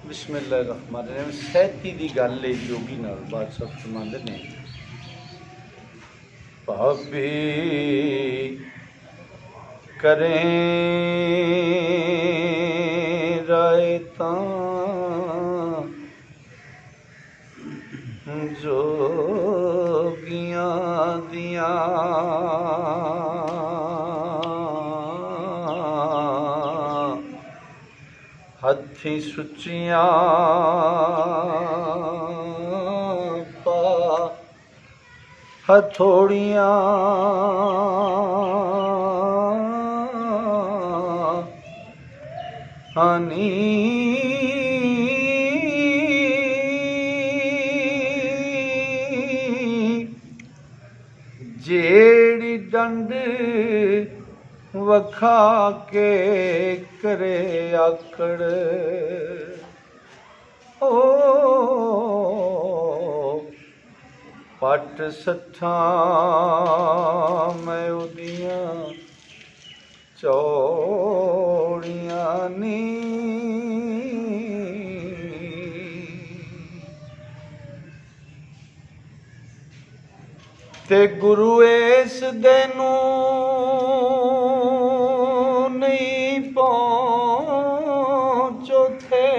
बिस्मिल्लाहिर्रहमानिर्रहीम। सैती दी गल है जोगी नाल बादशाह फरमांदे ने, भाभी करें रायतां जोगियां दियां हथी सुचियां पा हथोड़ियां हनी जेड़ी डंड वखा के करे आकड़ ओ पट सठा मैं उदियां चौड़ियां नी ते गुरु इस देनू नहीं पहुंचो थे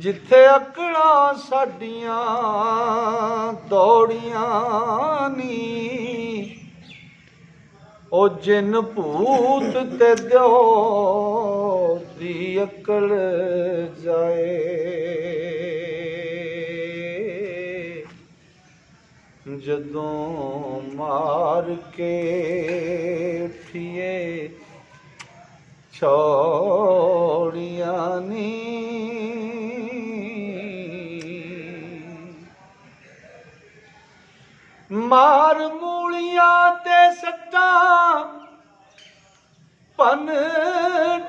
जिथे अकड़ा साडियां दौड़ियां नी ओ जिन भूत ते दो दी अकल जाए जदों मार के उठिए छौड़ियां नी मार मूलियां ते सट्टा पन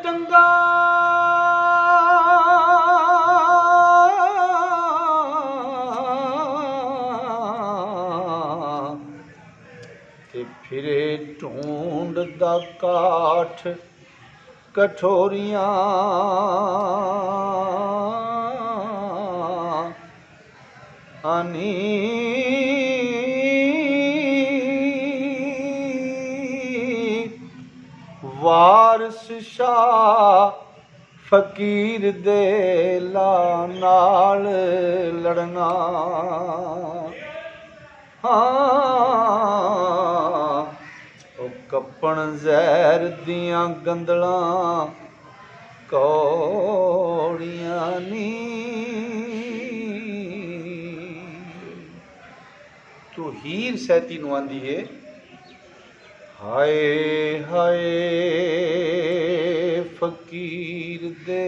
टंगा ते फिरे ढूंढ दा काठ कठोरियां आनी वारस शाह फकीर दे नाल लड़ना ओ कपन जहर दियां गंदलां कौड़ियां नी तू हीर सैती नूं आंदी है हाय हाय फकीर दे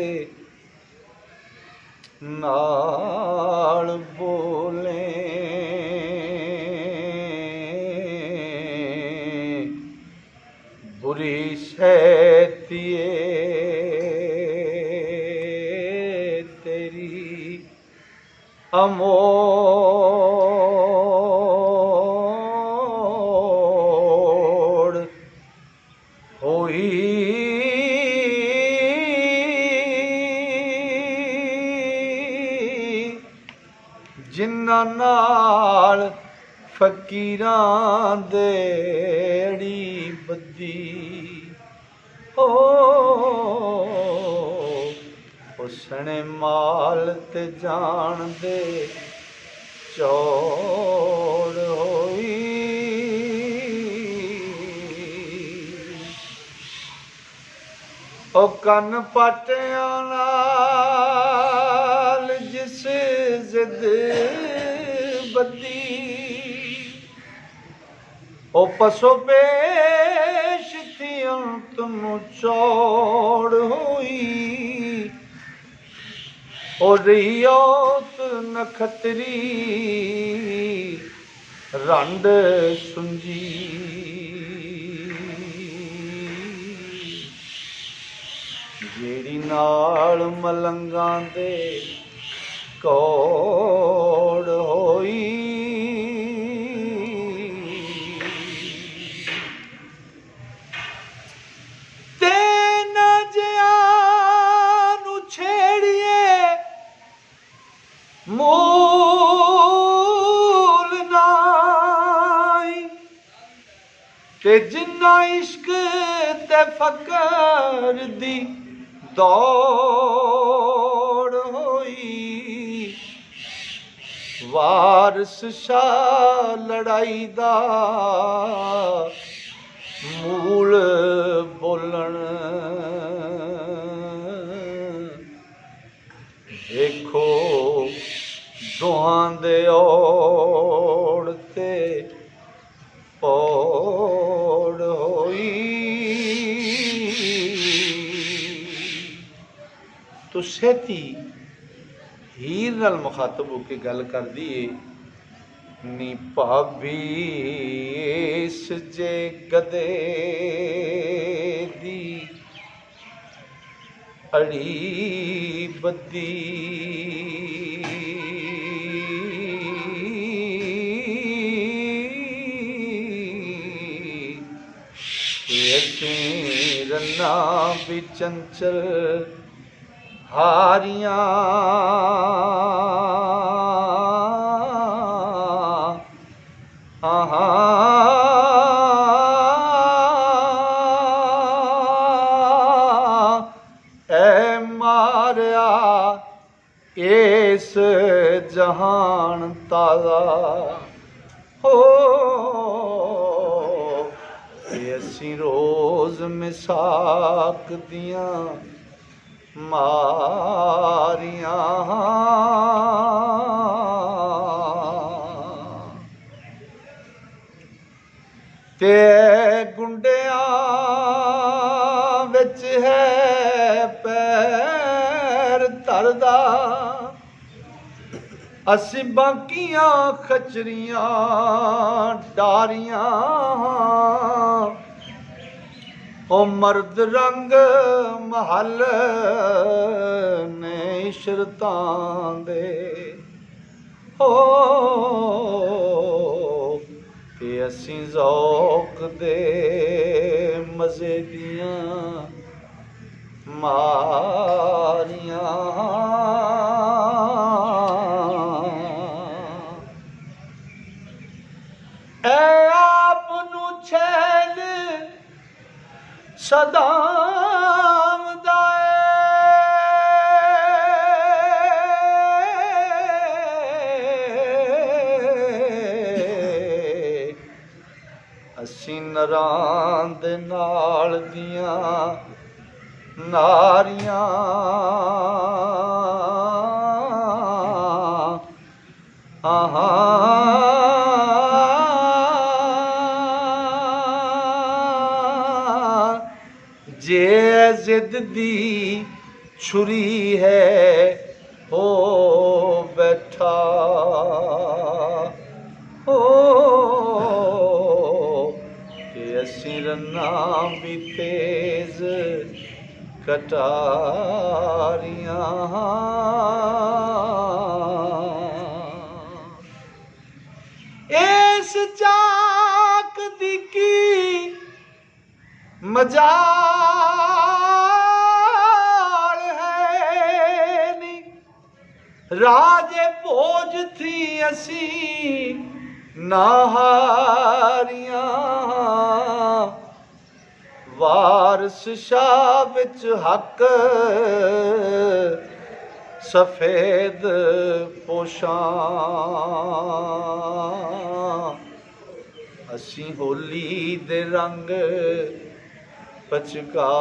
नाल बोले बुरी सैतिए तेरी अमोड़ होई जिन्ना नाल फकीरां दे अड़ी बदी उसने माल ते जान दे चौड़ होई ओ कन पाटियां नाल जिस जिद बदी ओ पसो पेश थी तुम चौड़ हुई ओ रियोत नखतरी रंड सुंजी जेड़ी नाल मलंगां दे कौड़ होई ते न जिया ते जिन्ना इश्क ते फकर दी दौड़ होई, वारस शाह लड़ाई दा मूल बोलन। देखो दोहां दे ओड़ ते पौड़ होई। तो सेती हीर नाल मुखातब होके गल कर दिए, नी भाभी इस जे गदे दी अड़ी बदी, रन्ना भी चंचल हारियां ऐ मारिया इस जहान ताजा हो। असी रोज मिसाक दियां मारियां, ते गुंडियां विच है पैर धरदा, असी बाकियां खचरियां डारियां। ओ मर्द रंग महल ने इशरतां दे हो, ते असी ज़ौक दे मज़े दियां मारियां। ऐ आप नू छैल सदाम दाए, असी नरां दे नाल दियां नारियां। जे जिद दी छुरी है हो बैठा हो, कि असी रन्ना भी तेज कटारियां। इस चाक दी की मजाल है नी, राजे भोज थी असी नाहारियां। वारस शाह विच हक सफेद पोशां, असी होली दे रंग पचकारियां।